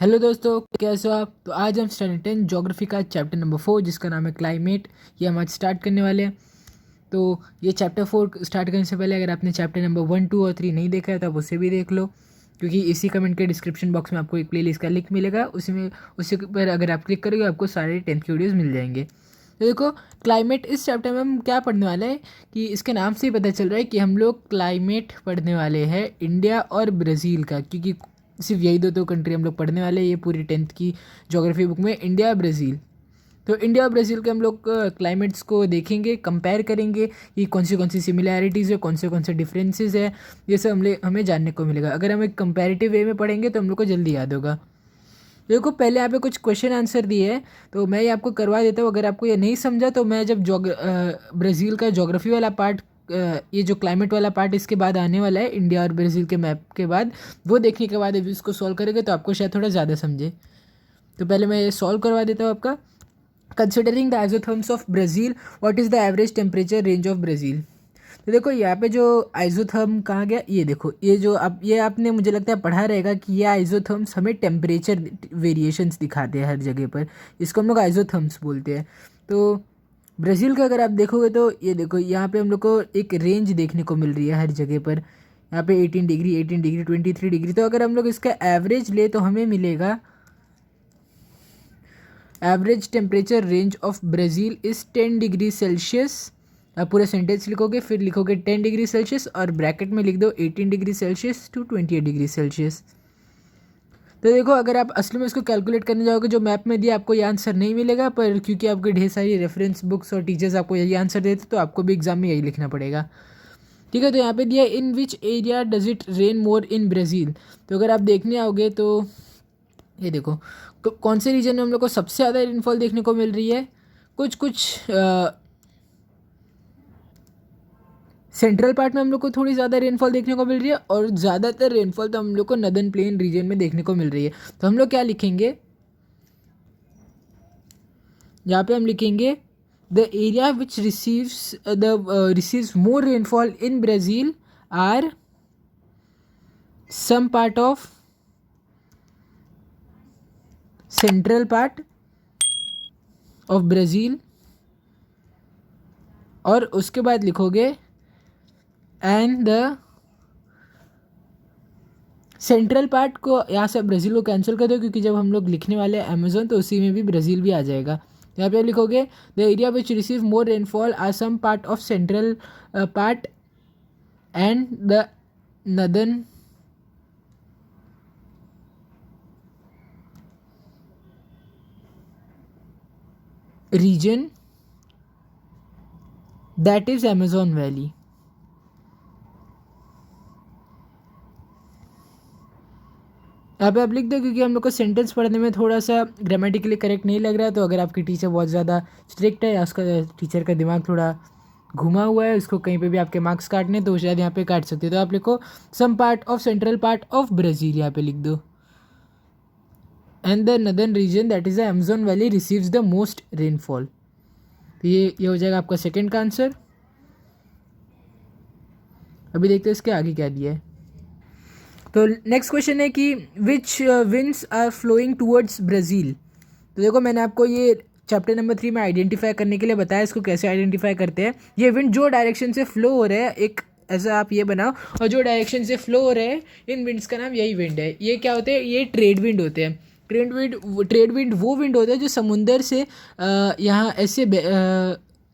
Hello दोस्तों, कैसे हो आप। तो आज हम स्टैंडर्ड 10 ज्योग्राफी का चैप्टर नंबर 4 जिसका नाम है क्लाइमेट, ये हम आज स्टार्ट करने वाले हैं। तो ये चैप्टर 4 स्टार्ट करने से पहले अगर आपने चैप्टर नंबर 1, 2 और 3 नहीं देखा है तो आप उसे भी देख लो, क्योंकि इसी कमेंट के डिस्क्रिप्शन बॉक्स में आपको एक प्लेलिस्ट का लिंक मिलेगा। उसी पर अगर आप क्लिक करोगे आपको सारे 10th के वीडियोज़ मिल जाएंगे। तो देखो, क्लाइमेट इस चैप्टर में हम क्या पढ़ने वाले हैं कि इसके नाम से ही पता चल रहा है कि हम लोग क्लाइमेट पढ़ने वाले हैं इंडिया और ब्राज़ील का, क्योंकि सिर्फ यही दो कंट्री हम लोग पढ़ने वाले हैं ये पूरी 10th की ज्योग्राफी बुक में, इंडिया और ब्राज़ील। तो इंडिया और ब्राज़ील के हम लोग क्लाइमेट्स को देखेंगे, कंपेयर करेंगे कि कौन सी सिमिलैरिटीज़ है, कौन से डिफरेंसेस है। ये सब हमें जानने को मिलेगा। अगर हम एक कंपैरेटिव वे में पढ़ेंगे तो हम लोग को जल्दी याद होगा। देखो, पहले यहाँ पे कुछ क्वेश्चन आंसर दिए हैं तो मैं ये आपको करवा देता हूँ। अगर आपको ये नहीं समझा तो मैं जब ब्राज़ील का ज्योग्राफी वाला पार्ट, ये जो क्लाइमेट वाला पार्ट इसके बाद आने वाला है इंडिया और ब्राज़ील के मैप के बाद, वो देखने के बाद अभी इसको सॉल्व करेंगे तो आपको शायद थोड़ा ज़्यादा समझे। तो पहले मैं ये सॉल्व करवा देता हूँ आपका। Considering the isotherms of Brazil, what is the average temperature range of Brazil. तो देखो यहाँ पे जो आइसोथर्म कहाँ गया, ये देखो, ये जो आप ये आपने मुझे लगता है पढ़ा रहेगा कि ये आइसोथर्म्स हमें टेम्परेचर वेरिएशंस दिखाते हैं हर जगह पर। इसको हम लोग आइसोथर्म्स बोलते हैं। तो ब्राज़ील का अगर आप देखोगे तो ये देखो, यहाँ पे हम लोग को एक रेंज देखने को मिल रही है हर जगह पर। यहाँ पे 18 डिग्री, 23 डिग्री। तो अगर हम लोग इसका एवरेज ले तो हमें मिलेगा average temperature range of Brazil is 10 degree Celsius. आप पूरा सेंटेंस लिखोगे, फिर लिखोगे 10 डिग्री सेल्सियस और ब्रैकेट में लिख दो 18 degree Celsius to 28 degree Celsius. तो देखो, अगर आप असली में इसको कैलकुलेट करने जाओगे जो मैप में दिया, आपको ये आंसर नहीं मिलेगा, पर क्योंकि आपके ढेर सारी रेफरेंस बुक्स और टीचर्स आपको यही आंसर देते तो आपको भी एग्जाम में यही लिखना पड़ेगा। ठीक है, तो यहाँ पे दिया in which area does it rain more in Brazil. तो अगर आप देखने आओगे तो ये देखो, कौन से रीजन में हम लोग को सबसे ज़्यादा रेनफॉल देखने को मिल रही है। कुछ सेंट्रल पार्ट में हम लोग को थोड़ी ज़्यादा रेनफॉल देखने को मिल रही है और ज़्यादातर रेनफॉल तो हम लोग को नदर्न प्लेन रीजन में देखने को मिल रही है। तो हम लोग क्या लिखेंगे, यहाँ पे हम लिखेंगे the area which receives more rainfall in Brazil are some part of central part of Brazil, और उसके बाद लिखोगे एंड द सेंट्रल पार्ट को यहाँ से ब्राज़ील को कैंसिल कर दो, क्योंकि जब हम लोग लिखने वाले हैं अमेजोन तो उसी में भी ब्राज़ील भी आ जाएगा। यहाँ पे लिखोगे the area which receive more rainfall are some part of central part and the northern region that is Amazon valley. यहाँ पे आप लिख दो, क्योंकि हम लोग को सेंटेंस पढ़ने में थोड़ा सा ग्रामेटिकली करेक्ट नहीं लग रहा है। तो अगर आपकी टीचर बहुत ज़्यादा स्ट्रिक्ट है या उसका टीचर का दिमाग थोड़ा घुमा हुआ है, उसको कहीं पे भी आपके मार्क्स काटने, तो शायद यहाँ पे काट सकते हो। तो आप लिखो some part of central part of Brazil, यहाँ पे लिख दो and the northern region that is the Amazon valley receives the most rainfall. तो ये हो जाएगा आपका सेकेंड का आंसर। अभी देखते हैं इसके आगे क्या दिया है। तो नेक्स्ट क्वेश्चन है कि which winds are flowing towards Brazil. तो देखो, मैंने आपको ये चैप्टर नंबर 3 में आइडेंटिफाई करने के लिए बताया इसको कैसे आइडेंटिफाई करते हैं। ये विंड जो डायरेक्शन से फ्लो हो रहा है, एक ऐसा आप ये बनाओ, और जो डायरेक्शन से फ्लो हो रहे हैं इन विंड्स का नाम यही विंड है। ये क्या होते हैं, ये ट्रेड विंड होते हैं। ट्रेड विंड वो विंड होता है जो समुंदर से यहाँ ऐसे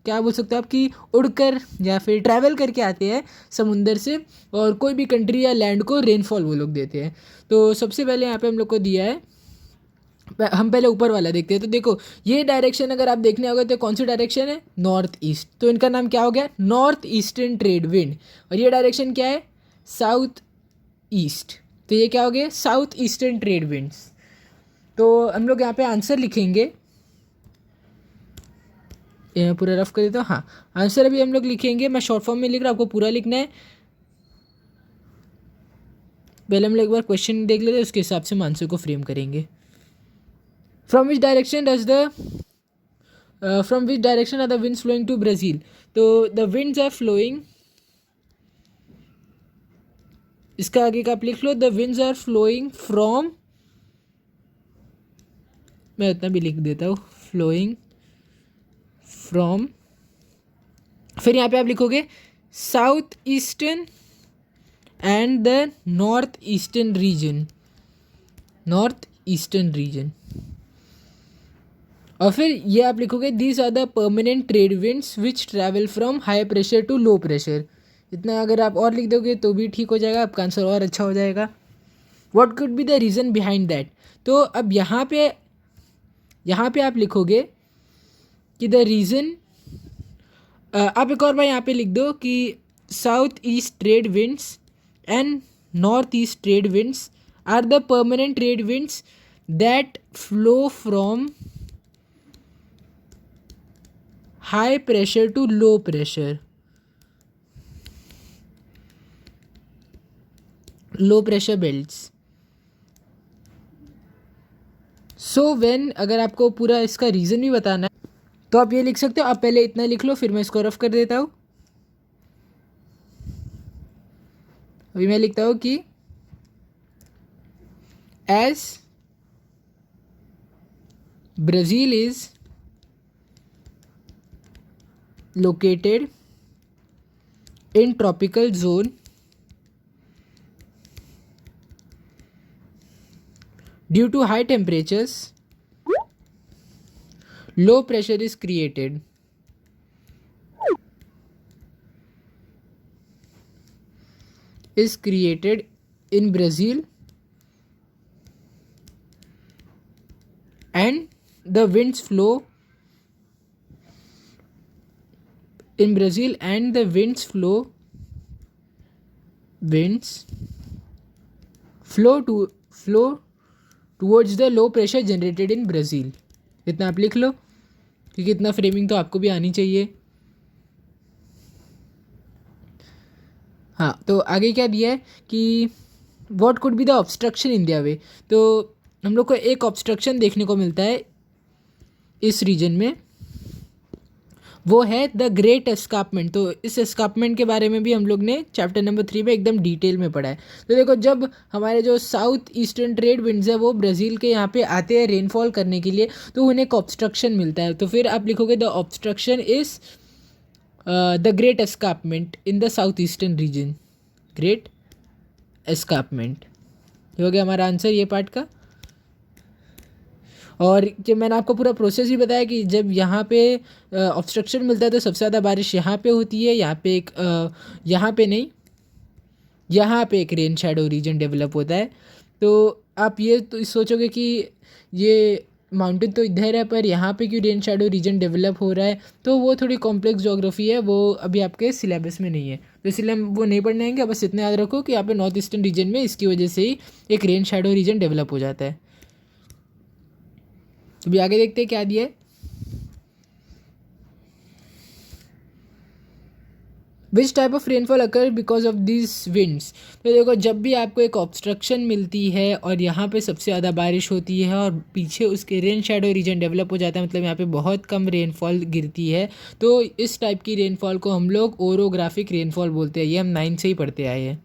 क्या बोल सकते हो आप कि उड़कर या फिर ट्रैवल करके आते हैं समुंदर से, और कोई भी कंट्री या लैंड को रेनफॉल वो लोग देते हैं। तो सबसे पहले यहाँ पे हम लोग को दिया है, हम पहले ऊपर वाला देखते हैं। तो देखो, ये डायरेक्शन अगर आप देखने आओगे तो कौन सी डायरेक्शन है, नॉर्थ ईस्ट। तो इनका नाम क्या हो गया, नॉर्थ ईस्टर्न ट्रेड विंड। और ये डायरेक्शन क्या है, साउथ ईस्ट। तो ये क्या हो गया, साउथ ईस्टर्न ट्रेड विंड्स। तो हम लोग यहाँ पे आंसर लिखेंगे, पूरा रफ कर देता हूँ। हाँ, आंसर अभी हम लोग लिखेंगे, मैं शॉर्ट फॉर्म में लिख रहा हूँ, आपको पूरा लिखना है। पहले हम लोग एक बार क्वेश्चन देख लेते हैं, उसके हिसाब से हम आंसर को फ्रेम करेंगे। From which direction are the winds flowing to Brazil. तो द विंड्स आर फ्लोइंग, इसका आगे का आप लिख लो, the winds are flowing from मैं उतना भी लिख देता हूँ, फ्लोइंग फ्रॉम, फिर यहाँ पे आप लिखोगे south eastern and the north eastern region, north eastern region, और फिर ये आप लिखोगे these are the permanent trade winds which travel from high pressure to low pressure. इतना अगर आप और लिख दोगे तो भी ठीक हो जाएगा, आपका आंसर और अच्छा हो जाएगा। What could be the reason behind that, तो अब यहाँ पे आप लिखोगे कि द रीज़न, आप एक और बार यहाँ पे लिख दो कि south east trade winds and north east trade winds are the permanent trade winds that flow from high pressure to low pressure, low pressure belts. So when, अगर आपको पूरा इसका रीज़न भी बताना है तो आप ये लिख सकते हो, आप पहले इतना लिख लो, फिर मैं इसको रफ कर देता हूँ। अभी मैं लिखता हूँ कि as Brazil is located in tropical zone due to high temperatures, low pressure is created, in Brazil, and the winds flow in Brazil and the winds flow towards the low pressure generated in Brazil। इतना आप लिख लो, क्योंकि इतना framing तो आपको भी आनी चाहिए। हाँ, तो आगे क्या दिया है कि what could be the obstruction इन दिया वे, तो हम लोग को एक ऑब्स्ट्रक्शन देखने को मिलता है इस रीजन में, वो है द ग्रेट एस्कार्पमेंट। तो इस एस्कार्पमेंट के बारे में भी हम लोग ने चैप्टर नंबर 3 में एकदम डिटेल में पढ़ा है। तो देखो, जब हमारे जो साउथ ईस्टर्न ट्रेड विंड्स है वो ब्राज़ील के यहाँ पे आते हैं रेनफॉल करने के लिए, तो उन्हें एक ऑब्स्ट्रक्शन मिलता है। तो फिर आप लिखोगे the obstruction is the great escarpment in the south eastern reason, great escarpment. ये हो गया हमारा आंसर ये पार्ट का। और जब मैंने आपको पूरा प्रोसेस भी बताया कि जब यहाँ पे ऑब्स्ट्रक्शन मिलता है तो सबसे ज़्यादा बारिश यहाँ पे होती है, यहाँ पे एक यहाँ पे नहीं, यहाँ पे एक रेन शैडो रीजन डेवलप होता है। तो आप ये तो सोचोगे कि ये माउंटेन तो इधर है पर यहाँ पे क्यों रेन शैडो रीजन डेवलप हो रहा है, तो वो थोड़ी कॉम्प्लेक्स ज्योग्राफी है, वो अभी आपके सिलेबस में नहीं है, तो इसलिए हम वो नहीं पढ़ने आएंगे। बस इतना याद रखो कि यहाँ पे नॉर्थ ईस्टर्न रीजन में इसकी वजह से ही एक रेन शैडो रीजन डेवलप हो जाता है। अभी आगे देखते हैं क्या दिया है। Which type of rainfall occur because of this winds, तो देखो, जब भी आपको एक ऑब्स्ट्रक्शन मिलती है और यहाँ पे सबसे ज़्यादा बारिश होती है और पीछे उसके रेन शैडो रीजन डेवलप हो जाता है, मतलब यहाँ पे बहुत कम रेनफॉल गिरती है, तो इस टाइप की रेनफॉल को हम लोग ओरोग्राफिक रेनफॉल बोलते हैं। ये हम 9 से ही पढ़ते आए हैं।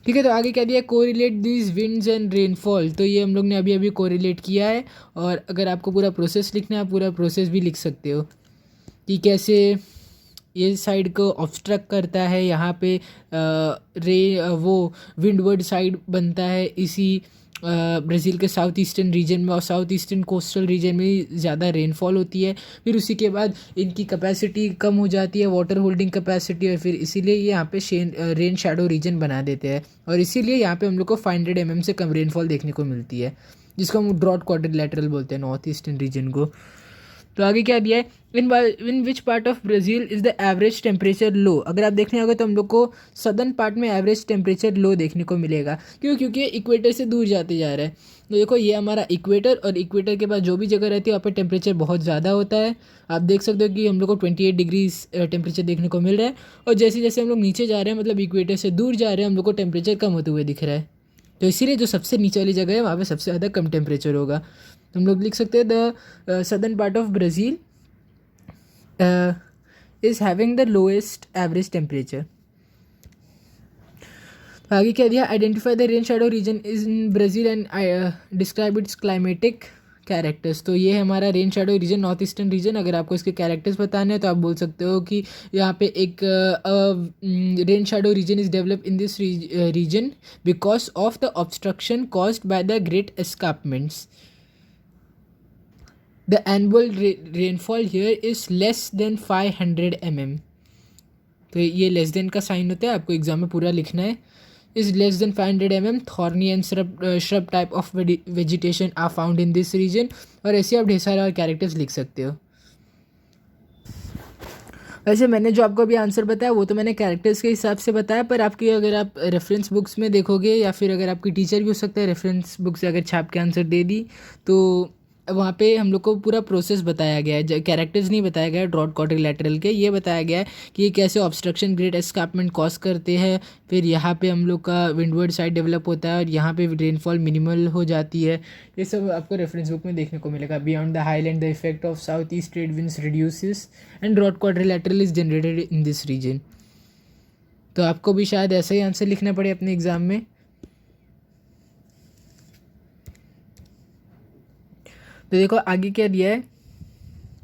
ठीक है, तो आगे क्या दिया, correlate this winds and rainfall, तो ये हम लोग ने अभी अभी कोरिलेट किया है। और अगर आपको पूरा प्रोसेस लिखना है, आप पूरा प्रोसेस भी लिख सकते हो कि कैसे ये साइड को ऑब्स्ट्रक्ट करता है, यहाँ पे वो विंडवर्ड साइड बनता है इसी ब्राज़ील के साउथ ईस्टर्न रीजन में, और साउथ ईस्टर्न कोस्टल रीजन में ज़्यादा रेनफॉल होती है। फिर उसी के बाद इनकी कैपेसिटी कम हो जाती है, वाटर होल्डिंग कैपेसिटी, और फिर इसीलिए ये यहाँ पे रेन शैडो रीजन बना देते हैं, और इसीलिए यहाँ पे हम लोग को 500 mm से कम रेनफॉल देखने को मिलती है, जिसको हम ड्रॉट क्वाड्रिलेटरल बोलते हैं नॉर्थ ईस्टर्न रीजन को। तो आगे क्या दिया है, in which part of Brazil is the average temperature low. अगर आप देखने होगा तो हम लोग को सदर्न पार्ट में एवरेज टेम्परेचर लो देखने को मिलेगा। क्यों? क्योंकि इक्वेटर से दूर जाते जा रहा है। तो देखो, ये हमारा इक्वेटर, और इक्वेटर के पास जो भी जगह रहती है वहाँ पर टेम्परेचर बहुत ज़्यादा होता है। आप देख सकते हो कि हम लोग को 28 डिग्रीज टेम्परेचर देखने को मिल रहा है, और जैसे जैसे हम लोग नीचे जा रहे हैं, मतलब इक्वेटर से दूर जा रहे हैं, हम लोग को टेम्परेचर कम होते हुए दिख रहा है। तो इसीलिए जो सबसे नीचे वाली जगह है वहाँ पे सबसे ज़्यादा कम टेम्परेचर होगा। तो हम लोग लिख सकते हैं the southern part of Brazil is having the lowest average temperature। आगे क्या दिया, identify the rain shadow reason in Brazil and describe it's climatic characters. तो ये है हमारा rain shadow reason, north eastern reason. अगर आपको इसके कैरेक्टर्स बताने हैं तो आप बोल सकते हो कि यहाँ पे एक rain shadow region is develop in this region because of the obstruction caused by the great escarpments. The annual rainfall here is less than 500 mm। तो ये लेस देन का साइन होता है, आपको एग्जाम में पूरा लिखना है। Is less than 500 mm, thorny and shrub type of vegetation are found in this region. और ऐसे आप ढेर सारे और कैरेक्टर्स लिख सकते हो। वैसे मैंने जो आपको अभी आंसर बताया वो तो मैंने कैरेक्टर्स के हिसाब से बताया, पर आपकी अगर आप रेफरेंस बुक्स में देखोगे या फिर अगर आपकी टीचर भी हो सकता है रेफरेंस बुक से अगर छाप के आंसर दे दी, तो वहाँ पे हम लोग को पूरा प्रोसेस बताया गया है। कैरेक्टर्स नहीं बताया गया है ड्रॉट क्वाड्रिलेटरल के, ये बताया गया है कि ये कैसे ऑब्स्ट्रक्शन ग्रेट एस्कार्पमेंट कॉज करते हैं। फिर यहाँ पे हम लोग का विंडवर्ड साइड डेवलप होता है और यहाँ पे रेनफॉल मिनिमल हो जाती है। ये सब आपको रेफरेंस बुक में देखने को मिलेगा। Beyond the highland the effect of south east trade winds reduces and drought quadrilateral is generated in this region. तो आपको भी शायद ऐसा ही आंसर लिखना पड़े अपने एग्जाम में। तो देखो आगे क्या दिया है,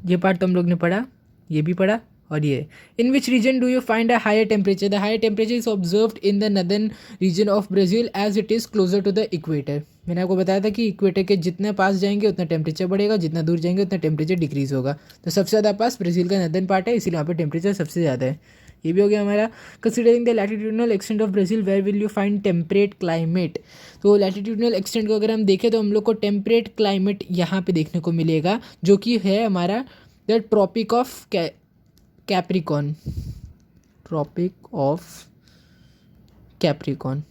ये पार्ट तो हम लोग ने पढ़ा, ये भी पढ़ा, और ये in which region do you find a higher temperature. The higher temperature is observed in the northern region of Brazil as it is closer to the equator. मैंने आपको बताया था कि इक्वेटर के जितने पास जाएंगे उतना टेम्परेचर बढ़ेगा, जितना दूर जाएंगे उतना टेम्परेचर डिक्रीज होगा। तो सबसे ज़्यादा पास ब्राज़ील का नदर्न पार्ट है, इसीलिए वहाँ पर टेम्परेचर सबसे ज़्यादा है। ये भी हो गया हमारा। Considering the latitudinal extent of Brazil where will you find temperate climate. तो लैटिट्यूडनल एक्सटेंट को अगर हम देखें तो हम लोग को टेम्परेट क्लाइमेट यहाँ पे देखने को मिलेगा, जो कि है हमारा the tropic of Capricorn. Tropic of Capricorn.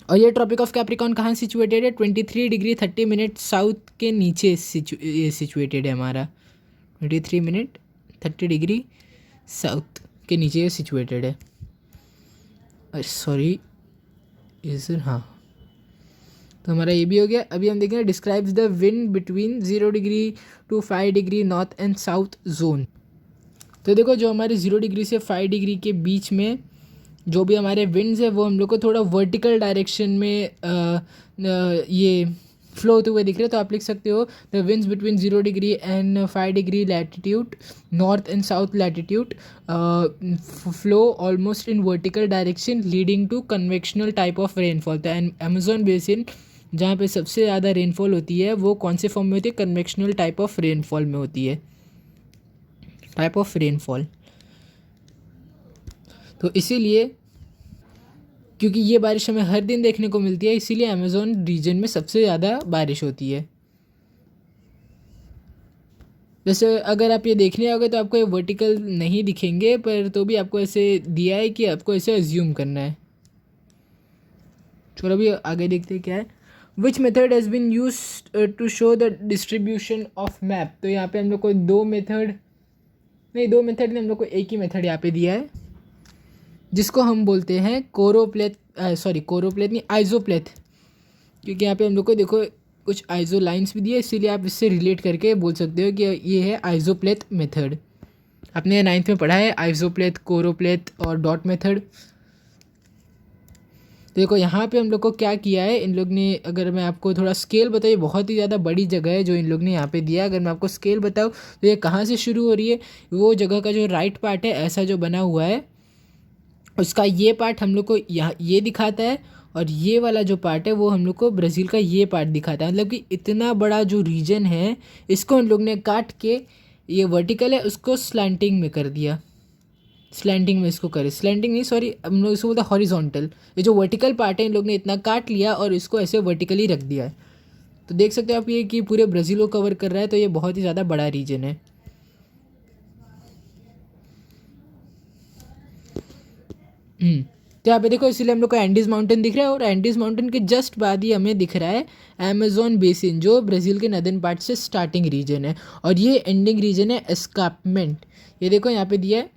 और ये ट्रॉपिक ऑफ कैप्रिकॉन कहाँ सिचुएटेड है, 23 डिग्री 30 मिनट साउथ के नीचे सिचुएटेड है हमारा। 23 मिनट 30 डिग्री साउथ के नीचे सिचुएटेड है। सॉरी इस हाँ, तो हमारा ये भी हो गया। अभी हम देखेंगे describes the wind between 0 degree to 5 degree north and south zone. तो देखो जो हमारे 0 डिग्री से 5 डिग्री के बीच में जो भी हमारे विंड्स है वो हम लोग को थोड़ा वर्टिकल डायरेक्शन में ये फ्लो होते हुए दिख रहे हैं। तो आप लिख सकते हो the winds between 0 degree and 5 degree latitude north and south latitude flow almost in vertical direction leading to convectional type of rainfall. तो अमेजोन बेसिन जहाँ पे सबसे ज़्यादा रेनफॉल होती है वो कौन से फॉर्म में होती है, कन्वेक्शनल टाइप ऑफ रेनफॉल में होती है, टाइप ऑफ रेनफॉल। तो इसीलिए क्योंकि ये बारिश हमें हर दिन देखने को मिलती है, इसीलिए अमेज़ोन रीजन में सबसे ज़्यादा बारिश होती है। जैसे अगर आप ये देखने आओगे तो आपको ये वर्टिकल नहीं दिखेंगे, पर तो भी आपको ऐसे दिया है कि आपको ऐसे अज्यूम करना है। चलो अभी आगे देखते हैं क्या है। Which method has been use to show the distribution of map. तो यहाँ पे हम लोग को दो मेथड नहीं, हम लोग को एक ही मेथड यहाँ पे दिया है, जिसको हम बोलते हैं कोरोप्लेथ नहीं, आइजोप्लेथ। क्योंकि यहाँ पे हम लोग को देखो कुछ आइजो लाइन्स भी दिए, इसीलिए आप इससे रिलेट करके बोल सकते हो कि ये है आइजोप्लेथ मेथड। आपने 9th में पढ़ा है आइजोप्लेथ, कोरोप्लेथ और डॉट मेथड। देखो यहाँ पे हम लोग को क्या किया है इन लोग ने, अगर मैं आपको थोड़ा स्केल बताइए, बहुत ही ज़्यादा बड़ी जगह है जो इन लोग ने यहाँ पे दिया है। अगर मैं आपको स्केल बताऊँ तो ये कहाँ से शुरू हो रही है, वो जगह का जो राइट पार्ट है ऐसा जो बना हुआ है उसका ये पार्ट हम लोग को यहाँ ये दिखाता है, और ये वाला जो पार्ट है वो हम लोग को ब्राज़ील का ये पार्ट दिखाता है। मतलब कि इतना बड़ा जो रीजन है इसको हम लोग ने काट के, ये वर्टिकल है उसको स्लैंटिंग में कर दिया, स्लैंटिंग में इसको करे, स्लैंटिंग नहीं सॉरी, हम लोग इसको बोलते हैं हॉरिजॉन्टल। ये जो वर्टिकल पार्ट है इन लोग ने इतना काट लिया और इसको ऐसे वर्टिकली रख दिया है। तो देख सकते हो आप ये कि पूरे ब्राज़ील को कवर कर रहा है, तो ये बहुत ही ज़्यादा बड़ा रीजन है। तो यहाँ पे देखो इसीलिए हम लोग को एंडीज माउंटेन दिख रहा है, और एंडीज माउंटेन के जस्ट बाद ही हमें दिख रहा है अमेजोन बेसिन, जो ब्राज़ील के नदर्न पार्ट से स्टार्टिंग रीजन है, और ये एंडिंग रीजन है एस्कार्पमेंट। ये देखो यहाँ पे दिया है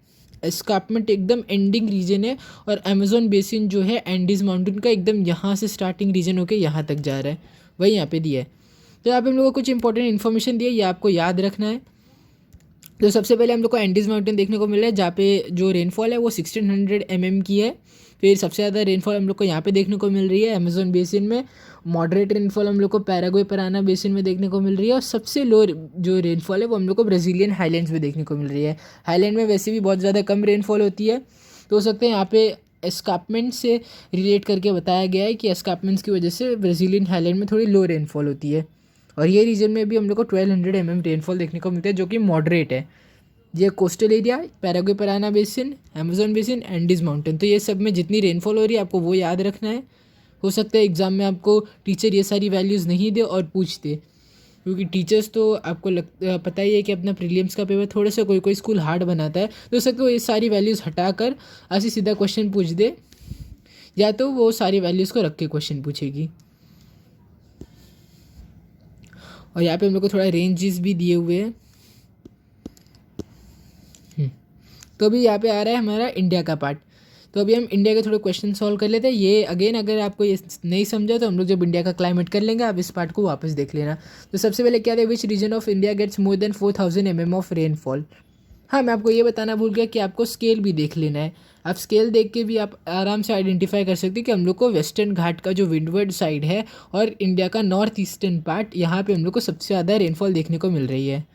एस्कार्पमेंट एकदम एंडिंग रीजन है, और अमेजोन बेसिन जो है एंडीज माउंटेन का एकदम यहाँ से स्टार्टिंग रीजन होकर यहाँ तक जा रहा है, वही यहाँ पे दिया है। तो यहाँ पे हम लोग को कुछ इंपॉर्टेंट इन्फॉर्मेशन दी है, ये आपको याद रखना है। तो सबसे पहले हम लोग को एंडीज माउंटेन देखने को मिल रहा है, जहाँ पे जो रेनफॉल है वो 1600 mm की है। फिर सबसे ज़्यादा रेनफॉल हम लोग को यहाँ पे देखने को मिल रही है अमेजोन बेसिन में। मॉडरेट रेनफॉल हम लोग को पैराग्वे पराना बेसिन में देखने को मिल रही है, और सबसे लो जो रेनफॉल है वो हम लोग को ब्राज़ीलियन हाईलैंड्स में देखने को मिल रही है। हाईलैंड में वैसे भी बहुत ज़्यादा कम रेनफॉल होती है, तो हो सकता है यहाँ पे एस्कार्पमेंट से रिलेट करके बताया गया है कि एस्कार्पमेंट्स की वजह से ब्राज़ीलियन हाईलैंड में थोड़ी लो रेनफॉल होती है। और ये रीजन में भी हम लोग को 1200 mm रेनफॉल देखने को मिलता है, जो कि मॉडरेट है। ये coastal area, Paraguay Parana basin, Amazon basin, Andes mountain, तो ये सब में जितनी रेनफॉल हो रही है आपको वो याद रखना है। हो सकता है एग्ज़ाम में आपको टीचर ये सारी वैल्यूज़ नहीं दे और पूछ दे, क्योंकि टीचर्स तो आपको पता ही है कि अपना प्रीलिम्स का पेपर थोड़ा सा कोई कोई स्कूल हार्ड बनाता है, तो हो सकता है वो ये सारी वैल्यूज़ हटा कर ऐसे सीधा क्वेश्चन पूछ दे, या तो वो सारी वैल्यूज़ को रख के क्वेश्चन पूछेगी। और यहाँ पे हम लोग को थोड़ा रेंजेस भी दिए हुए हैं। तो अभी यहाँ पे आ रहा है हमारा इंडिया का पार्ट। तो अभी हम इंडिया के थोड़े क्वेश्चन सॉल्व कर लेते हैं। ये अगेन अगर आपको ये नहीं समझा तो हम लोग जब इंडिया का क्लाइमेट कर लेंगे, आप इस पार्ट को वापस देख लेना। तो सबसे पहले क्या है, which region of India gets more than 4000 mm of rainfall. हाँ, मैं आपको ये बताना भूल गया कि आपको स्केल भी देख लेना है। आप स्केल देख के भी आप आराम से आइडेंटिफाई कर सकते हैं कि हम लोग को वेस्टर्न घाट का जो विंडवर्ड साइड है और इंडिया का नॉर्थ ईस्टर्न पार्ट, यहाँ पे हम लोग को सबसे ज़्यादा रेनफॉल देखने को मिल रही है।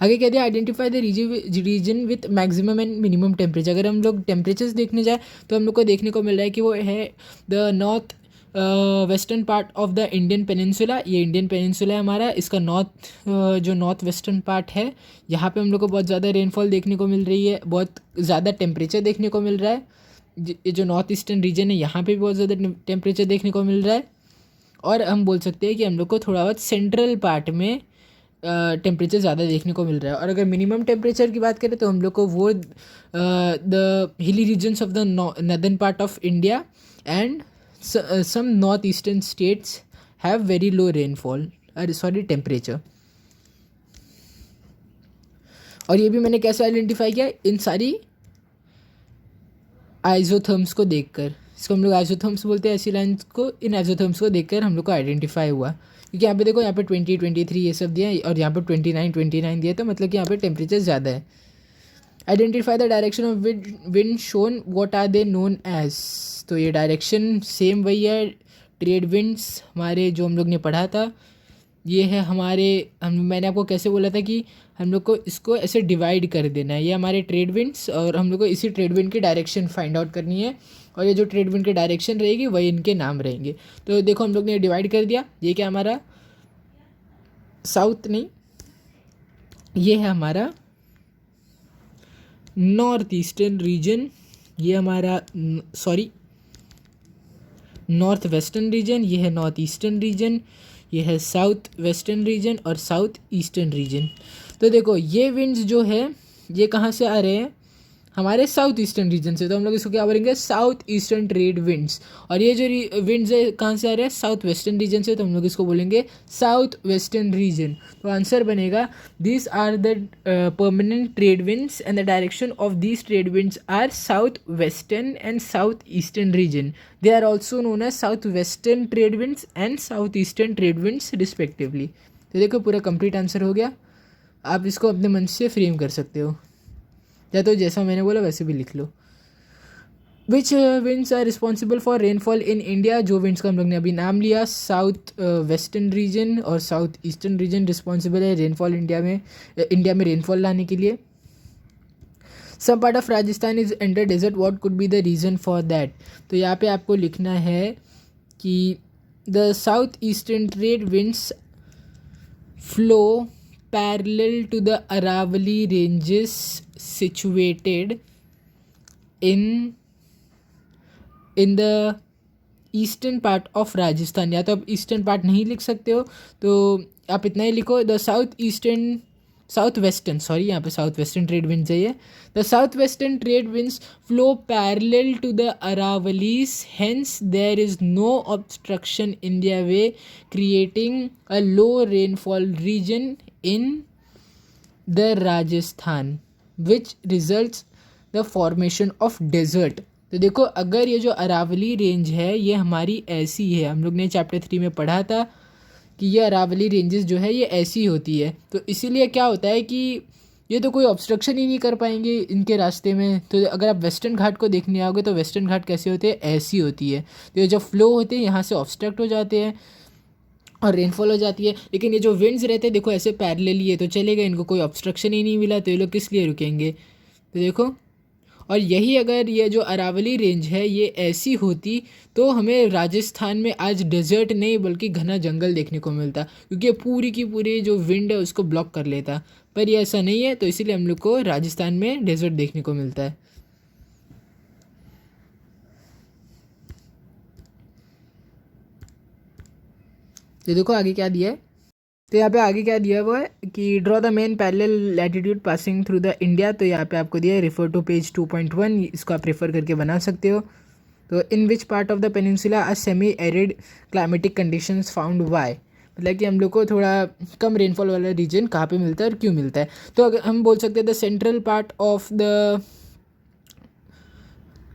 आगे कह दिया, identify the region with maximum and minimum temperature. अगर हम लोग टेम्परेचर्स देखने जाए तो हम लोग को देखने को मिल रहा है कि वो है the north western part of the Indian peninsula. ये इंडियन पेनिनसुला है हमारा, इसका जो नॉर्थ वेस्टर्न पार्ट है, यहाँ पे हम लोग को बहुत ज़्यादा रेनफॉल देखने को मिल रही है, बहुत ज़्यादा टेम्परेचर देखने को मिल रहा है। ये जो नॉर्थ ईस्टर्न रीजन है यहाँ पे भी बहुत ज़्यादा टेम्परेचर देखने को मिल रहा है। और हम बोल सकते हैं कि हम लोग को थोड़ा बहुत सेंट्रल पार्ट में टेम्परेचर ज़्यादा देखने को मिल रहा है। और अगर मिनिमम टेम्परेचर की बात करें तो हम लोग को वो the hilly regions of the northern part of India and some north eastern states have very low rainfall temperature. और ये भी मैंने कैसे आइडेंटिफाई किया, इन सारी आइजोथर्म्स को देखकर। इसको हम लोग आइजोथर्म्स बोलते हैं, ऐसी लाइन्स को, इन आइजोथर्म्स को देखकर हम लोग को आइडेंटिफाई हुआ। क्योंकि यहाँ पे देखो, यहाँ पे 20, 23 ये सब दिया है, और यहाँ पे 29 दिया है, तो मतलब कि यहाँ पे टेम्परेचर ज़्यादा है। Identify the direction of wind shown, what are they known as. तो ये डायरेक्शन सेम वही है, ट्रेड विंड्स हमारे जो हम लोग ने पढ़ा था, ये है हमारे, मैंने आपको कैसे बोला था कि हम लोग को इसको ऐसे डिवाइड कर देना है, ये हमारे ट्रेड विंड्स, और हम लोग को इसी ट्रेड विंड की डायरेक्शन फाइंड आउट करनी है, और ये जो ट्रेड विंड की डायरेक्शन रहेगी वही इनके नाम रहेंगे। तो देखो हम लोग ने डिवाइड कर दिया, ये क्या हमारा साउथ नहीं, ये है हमारा नॉर्थ ईस्टर्न रीजन, ये हमारा नॉर्थ वेस्टर्न रीजन, ये है नॉर्थ ईस्टर्न रीजन, ये है साउथ वेस्टर्न रीजन और साउथ ईस्टर्न रीजन। तो देखो ये विंड्स जो है ये कहाँ से आ रहे हैं, हमारे साउथ ईस्टर्न रीजन से, तो हम लोग इसको क्या बोलेंगे, साउथ ईस्टर्न ट्रेड विंड्स। और ये जो विंड्स है कहाँ से आ रहे हैं, साउथ वेस्टर्न रीजन से, तो हम लोग इसको बोलेंगे साउथ वेस्टर्न रीजन। तो आंसर बनेगा, this are the permanent trade winds and the direction of these trade winds are south western and south eastern region. They are also known as south western trade winds and south eastern trade winds respectively. तो देखो पूरा complete answer हो गया। आप इसको अपने मन से फ्रेम कर सकते हो, या तो जैसा मैंने बोला वैसे भी लिख लो। Which winds are responsible for rainfall in India. जो विंड्स का हम लोग ने अभी नाम लिया, साउथ वेस्टर्न रीजन और साउथ ईस्टर्न रीजन रिस्पॉन्सिबल है रेनफॉल इंडिया में रेनफॉल लाने के लिए। Some part of Rajasthan is under desert, what could be the reason for that. तो यहाँ पे आपको लिखना है कि the south eastern trade winds flow parallel to the Aravalli ranges situated in the eastern part of Rajasthan. या तो आप ईस्टर्न पार्ट नहीं लिख सकते हो, तो आप इतना ही लिखो, the south western trade winds है ये। The south western trade winds flow parallel to the Aravallis, hence there is no obstruction in their way, creating a low rainfall region in the Rajasthan, which results the formation of desert। तो देखो अगर ये जो Aravalli range है ये हमारी ऐसी है, हम लोग ने चैप्टर 3 में पढ़ा था कि ये अरावली रेंजेस जो है ये ऐसी होती है, तो इसीलिए क्या होता है कि ये तो कोई ऑब्स्ट्रक्शन ही नहीं कर पाएंगे इनके रास्ते में। तो अगर आप वेस्टर्न घाट को देखने आओगे तो वेस्टर्न घाट कैसे होते हैं, ऐसी होती है। तो ये जो फ्लो होते हैं यहाँ से ऑब्स्ट्रक्ट हो जाते हैं और रेनफॉल हो जाती है। लेकिन ये जो विंड्स रहते हैं देखो ऐसे पैरेलली है तो चलेगा, इनको कोई ऑब्स्ट्रक्शन ही नहीं मिला तो ये लोग किस लिए रुकेंगे। तो देखो, और यही अगर ये जो अरावली रेंज है ये ऐसी होती तो हमें राजस्थान में आज डेजर्ट नहीं बल्कि घना जंगल देखने को मिलता, क्योंकि पूरी की पूरी जो विंड है उसको ब्लॉक कर लेता। पर ये ऐसा नहीं है तो इसीलिए हम लोग को राजस्थान में डेजर्ट देखने को मिलता है। तो देखो आगे क्या दिया है, तो यहाँ पे आगे क्या दिया हुआ है कि draw the main parallel latitude passing through the India. तो यहाँ पे आपको दिया है रेफर टू पेज 2.1, इसको आप रेफर करके बना सकते हो। तो in which part of the peninsula are semi arid climatic conditions found why, मतलब कि हम लोग को थोड़ा कम रेनफॉल वाला रीजन कहाँ पे मिलता है और क्यों मिलता है। तो अगर हम बोल सकते हैं the central part of the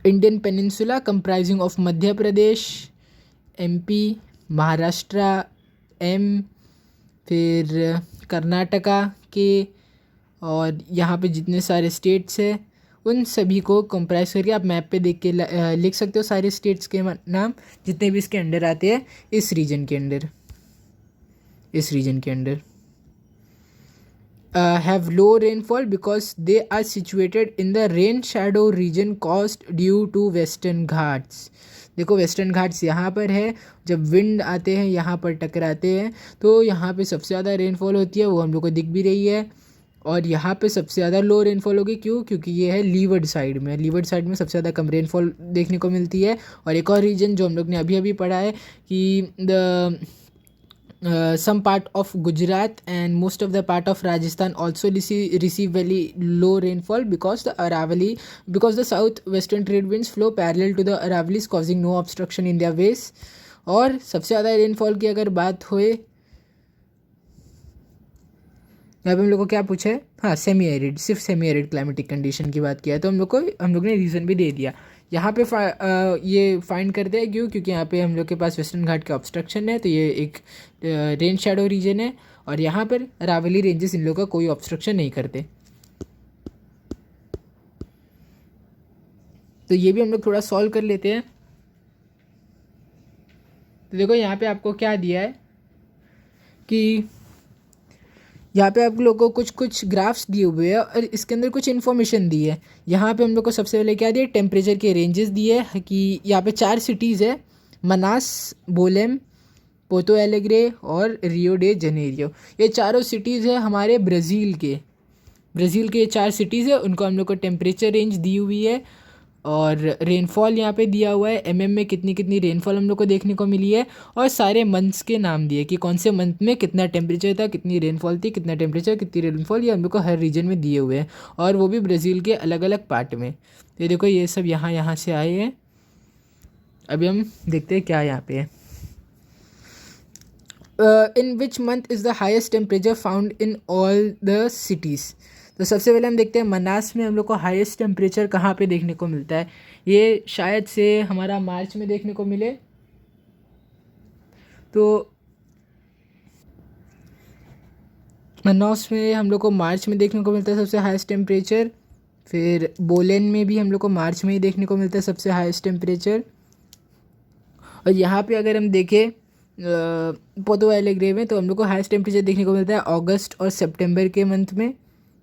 Indian peninsula comprising of Madhya Pradesh, MP, Maharashtra, फिर कर्नाटका के, और यहाँ पे जितने सारे स्टेट्स हैं उन सभी को कंप्राइज करके आप मैप पे देख के लिख सकते हो सारे स्टेट्स के नाम जितने भी इसके अंडर आते हैं इस रीजन के अंडर, इस रीजन के under. Have low rainfall because they are situated in the rain shadow region caused due to western Ghats. देखो वेस्टर्न घाट्स यहाँ पर है, जब विंड आते हैं यहाँ पर टकराते हैं तो यहाँ पे सबसे ज़्यादा रेनफॉल होती है, वो हम लोग को दिख भी रही है। और यहाँ पे सबसे ज़्यादा लो रेनफॉल होगी, क्यों, क्योंकि ये है लीवर्ड साइड में, लीवर्ड साइड में सबसे ज़्यादा कम रेनफॉल देखने को मिलती है। और एक और रीजन जो हम लोग ने अभी अभी पढ़ा है कि the some part of Gujarat and most of the part of Rajasthan also receive very low rainfall because the southwestern trade winds flow parallel to the Aravallis causing no obstruction in their ways। और सबसे ज़्यादा rainfall की अगर बात होए, यहाँ पे हम लोग को क्या पूछा है, हाँ सेमी एरिड, सिर्फ सेमी एरिड क्लाइमेटिक कंडीशन की बात किया है। तो हम लोग ने रीज़न भी दे दिया। यहाँ पे ये फाइंड करते हैं क्यों, क्योंकि यहाँ पे हम लोग के पास वेस्टर्न घाट का ऑब्स्ट्रक्शन है तो ये एक रेन शैडो रीजन है, और यहाँ पर अरावली रेंजेस इन लोगों का कोई ऑब्स्ट्रक्शन नहीं करते। तो ये भी हम लोग थोड़ा सॉल्व कर लेते हैं। तो देखो यहाँ पे आपको क्या दिया है कि यहाँ पे आप लोगों को कुछ ग्राफ्स दिए हुए हैं और इसके अंदर कुछ इन्फॉर्मेशन दी है। यहाँ पे हम लोग को सबसे पहले क्या दिया, टेम्परेचर के रेंजेस दिए है कि यहाँ पे 4 सिटीज़ है, मनास, बोलेम, पोर्टो एलेग्रे और रियो डे जनेरियो। ये चारों सिटीज़ है हमारे ब्राज़ील के ये 4 सिटीज़ है, उनको हम लोग को टेम्परेचर रेंज दी हुई है और रेनफॉल यहाँ पे दिया हुआ है, एमएम में कितनी कितनी रेनफॉल हम लोग को देखने को मिली है, और सारे मंथ्स के नाम दिए कि कौन से मंथ में कितना टेम्परेचर था, कितनी रेनफॉल थी, कितना टेम्परेचर, कितनी रेनफॉल, ये हम लोग को हर रीजन में दिए हुए हैं, और वो भी ब्राज़ील के अलग अलग पार्ट में। तो देखो ये सब यहाँ से आए हैं। अभी हम देखते हैं क्या यहाँ पे है। In which month is the highest temperature found in all the cities. तो सबसे पहले हम देखते हैं मनास में हम लोग को हाईएस्ट टेम्परेचर कहाँ पे देखने को मिलता है। ये शायद से हमारा मार्च में देखने को मिले, तो मनास में हम लोग को मार्च में देखने को मिलता है सबसे हाईएस्ट टेम्परेचर। फिर बोलेन में भी हम लोग को मार्च में ही देखने को मिलता है सबसे हाईएस्ट टेम्परेचर। और यहाँ पे अगर हम देखें पोर्टो एलेग्रे में तो हम लोग को हाईएस्ट टेम्परेचर देखने को मिलता है अगस्त और सितंबर के मंथ में।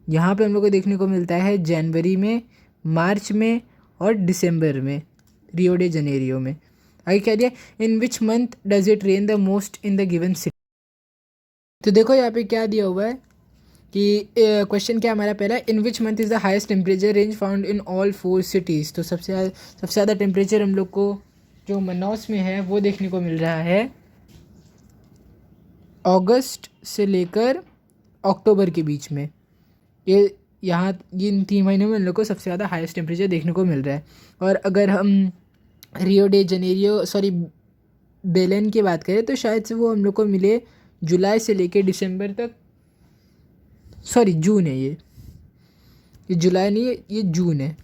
यहाँ पे हम लोग को देखने को मिलता है जनवरी में, मार्च में और दिसंबर में, रियो डे जनेरियो में। आगे क्या दिया, in which month does it rain the most in the given city. तो देखो यहाँ पे क्या दिया हुआ है कि क्वेश्चन क्या हमारा पहला, in which month is the highest temperature range found in all 4 cities. तो सबसे ज़्यादा टेम्परेचर हम लोग को जो मनास में है वो देखने को मिल रहा है अगस्त से लेकर अक्टूबर के बीच में। ये इन 3 महीनों में इन लोग को सबसे ज़्यादा हाईएस्ट टेम्परेचर देखने को मिल रहा है। और अगर हम रियो डे जनेरियो बेलेन की बात करें तो शायद से वो हम लोग को मिले जुलाई से लेकर दिसंबर तक, जून है ये जुलाई नहीं है, ये जून है।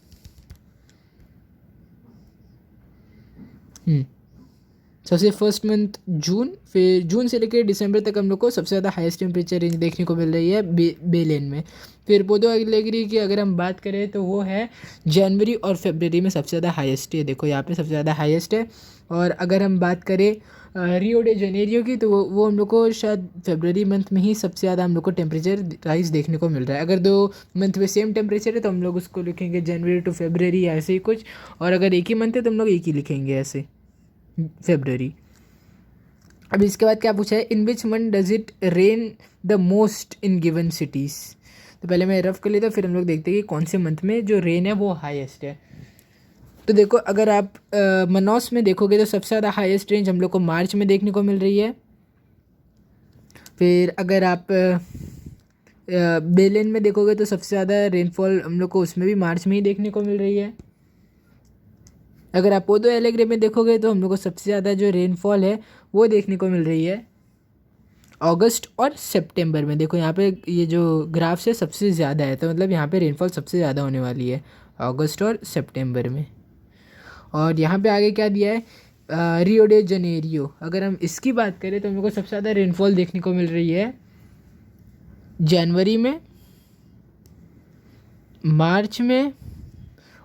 सबसे फर्स्ट मंथ जून, फिर जून से लेकर दिसंबर तक हम लोग को सबसे ज़्यादा हाईएस्ट टेम्परेचर रेंज देखने को मिल रही है बेलेन में। फिर पोदो एलेगिरी की अगर हम बात करें तो वो है जनवरी और फरवरी में सबसे ज़्यादा हाईएस्ट है। देखो यहाँ पे सबसे ज़्यादा हाईएस्ट है। और अगर हम बात करें रियो डे जनेरियो की, तो वो हम लोग को शायद फरवरी मंथ में ही सबसे ज़्यादा हम लोग को टेम्परेचर राइज देखने को मिल रहा है। अगर 2 मंथ में सेम टेम्परेचर है तो हम लोग उसको लिखेंगे जनवरी टू फरवरी ऐसे ही कुछ, और अगर एक ही मंथ है तो हम लोग एक ही लिखेंगे ऐसे फरवरी। अब इसके बाद क्या पूछा है, in which month does it rain the most in given cities. तो पहले मैं रफ कर लेता हूँ, फिर हम लोग देखते हैं कि कौन से मंथ में जो रेन है वो हाईएस्ट है। तो देखो अगर आप मनौस में देखोगे तो सबसे ज़्यादा हाईएस्ट रेंज हम लोग को मार्च में देखने को मिल रही है। फिर अगर आप बेलेन में देखोगे तो सबसे ज़्यादा रेनफॉल हम लोग को उसमें भी मार्च में ही देखने को मिल रही है। अगर आप पोदो एलेग्रे में देखोगे तो हम लोग को सबसे ज़्यादा जो रेनफॉल है वो देखने को मिल रही है अगस्त और सितंबर में। देखो यहाँ पे ये जो ग्राफ्स है सबसे ज़्यादा है, तो मतलब यहाँ पे रेनफॉल सबसे ज़्यादा होने वाली है अगस्त और सितंबर में। और यहाँ पे आगे क्या दिया है, रियो डे जनेरियो। अगर हम इसकी बात करें तो हम लोग को सबसे ज़्यादा रेनफॉल देखने को मिल रही है जनवरी में, मार्च में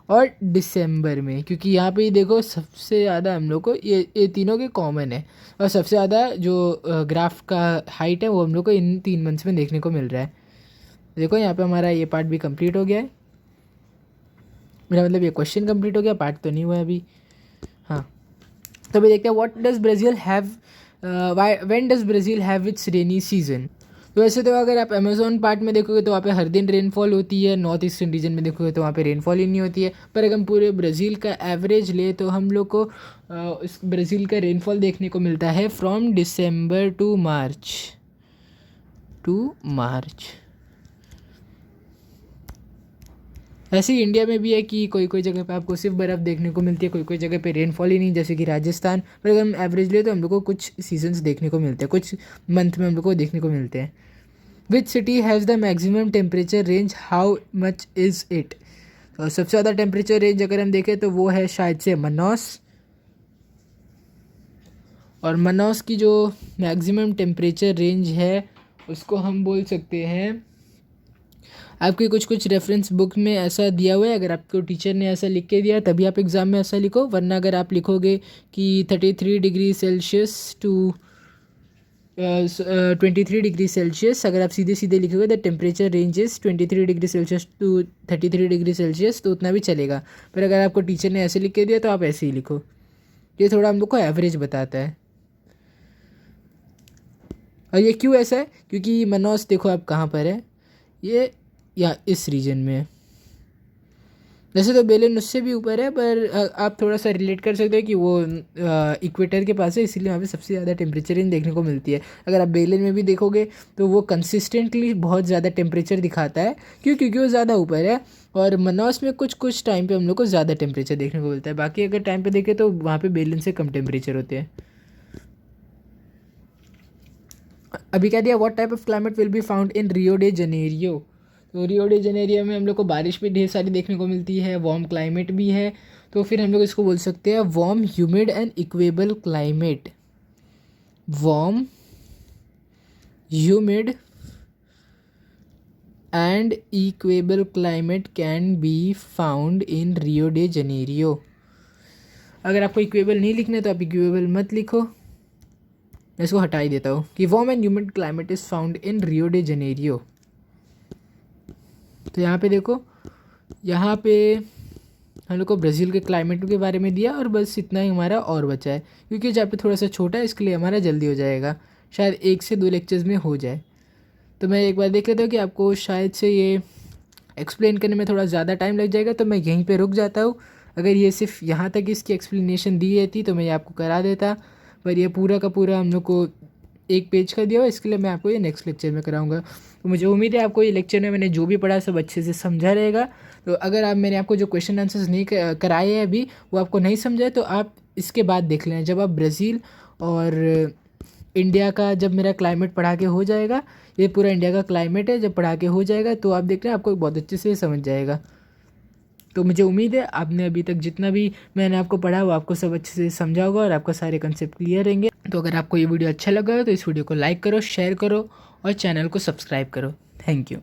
और दिसंबर में, क्योंकि यहाँ पे देखो सबसे ज़्यादा हम लोग को ये तीनों के कॉमन है। और सबसे ज़्यादा जो ग्राफ का हाइट है वो हम लोग को इन 3 मंथ्स में देखने को मिल रहा है। देखो यहाँ पे हमारा ये पार्ट भी कंप्लीट हो गया है, मेरा मतलब ये क्वेश्चन कंप्लीट हो गया, पार्ट तो नहीं हुआ है अभी। हाँ, तो अभी देखते हैं what does Brazil have, when does Brazil have it's rainy season. तो वैसे तो अगर आप अमेज़ोन पार्ट में देखोगे तो वहाँ पे हर दिन रेनफॉल होती है, नॉर्थ ईस्टर्न रीजन में देखोगे तो वहाँ पे रेनफॉल ही नहीं होती है। पर अगर हम पूरे ब्राज़ील का एवरेज ले तो हम लोग को इस ब्राज़ील का रेनफॉल देखने को मिलता है फ्रॉम दिसंबर टू मार्च। ऐसे ही इंडिया में भी है कि कोई कोई जगह पे आपको सिर्फ बर्फ़ देखने को मिलती है, कोई कोई जगह पे रेनफॉल ही नहीं, जैसे कि राजस्थान। पर अगर हम एवरेज ले तो हम लोग को कुछ सीजन्स देखने को मिलते हैं, कुछ मंथ में हम लोग को देखने को मिलते हैं। Which city has the maximum temperature range, how much is it. तो सबसे ज़्यादा टेम्परेचर रेंज अगर हम देखें तो वो है शायद से मनौस। और मनौस की जो मैक्सिमम टेम्परेचर रेंज है उसको हम बोल सकते हैं, आपके कुछ कुछ रेफरेंस बुक में ऐसा दिया हुआ है, अगर आपको टीचर ने ऐसा लिख के दिया तभी आप एग्ज़ाम में ऐसा लिखो, वरना अगर आप लिखोगे कि 33 degree Celsius to 23 degree Celsius, अगर आप सीधे सीधे लिखोगे the temperature range is 23 degree Celsius to 33 degree Celsius, तो उतना भी चलेगा। पर अगर आपको टीचर ने ऐसे लिख के दिया तो आप ऐसे ही लिखो, ये थोड़ा हम लोग को एवरेज बताता है। और ये क्यों ऐसा है, क्योंकि मनौस देखो आप कहाँ पर है, ये या इस रीजन में है। वैसे तो बेलेन उससे भी ऊपर है, पर आप थोड़ा सा रिलेट कर सकते हो कि वो इक्वेटर के पास है, इसीलिए वहाँ पे सबसे ज़्यादा टेम्परेचर रेंज देखने को मिलती है। अगर आप बेलेन में भी देखोगे तो वो कंसिस्टेंटली बहुत ज़्यादा टेम्परेचर दिखाता है, क्योंकि वो ज़्यादा ऊपर है। और मनौस में कुछ कुछ टाइम पे हम लोग को ज़्यादा टेम्परेचर देखने को मिलता है, बाकी अगर टाइम पे देखें तो वहाँ पे बेलेन से कम टेम्परेचर होते हैं। अभी क्या दिया, what type of climate will be found in Rio de Janeiro. तो रियो डे जनेरियो में हम लोग को बारिश भी ढेर सारी देखने को मिलती है, वार्म क्लाइमेट भी है, तो फिर हम लोग इसको बोल सकते हैं warm humid and equal climate. Warm humid and equal climate can be found in Rio de Janeiro. अगर आपको इक्वेबल नहीं लिखना है तो आप इक्वेबल मत लिखो, मैं इसको हटा ही देता हूँ कि warm and humid climate is found in Rio de Janeiro. तो यहाँ पे देखो, यहाँ पे हम लोग को ब्राज़ील के क्लाइमेट के बारे में दिया, और बस इतना ही हमारा और बचा है, क्योंकि जहाँ पे थोड़ा सा छोटा है इसके लिए हमारा जल्दी हो जाएगा, शायद 1 से 2 लेक्चर्स में हो जाए। तो मैं एक बार देख लेता हूँ कि आपको शायद से ये एक्सप्लेन करने में थोड़ा ज़्यादा टाइम लग जाएगा, तो मैं यहीं पर रुक जाता हूँ। अगर ये सिर्फ यहाँ तक इसकी एक्सप्लेनेशन दी रहती तो मैं ये आपको करा देता, पर ये पूरा का पूरा हम लोग को 1 पेज का दिया हुआ, इसके लिए मैं आपको ये नेक्स्ट लेक्चर में कराऊंगा। तो मुझे उम्मीद है आपको ये लेक्चर में मैंने जो भी पढ़ा सब अच्छे से समझा रहेगा। तो अगर आप मैंने आपको जो क्वेश्चन आंसर्स नहीं कराए हैं अभी, वो आपको नहीं समझाए, तो आप इसके बाद देख लेना, जब आप ब्राज़ील और इंडिया का जब मेरा क्लाइमेट पढ़ा के हो जाएगा, ये पूरा इंडिया का क्लाइमेट है, जब पढ़ा के हो जाएगा तो आप देख लेना, आपको बहुत अच्छे से समझ जाएगा। तो तो मुझे उम्मीद है आपने अभी तक जितना भी मैंने आपको पढ़ा वो आपको सब अच्छे से समझा होगा और आपका सारे कंसेप्ट क्लियर रहेंगे। तो अगर आपको ये वीडियो अच्छा लगा हो तो इस वीडियो को लाइक करो, शेयर करो और चैनल को सब्सक्राइब करो। Thank you.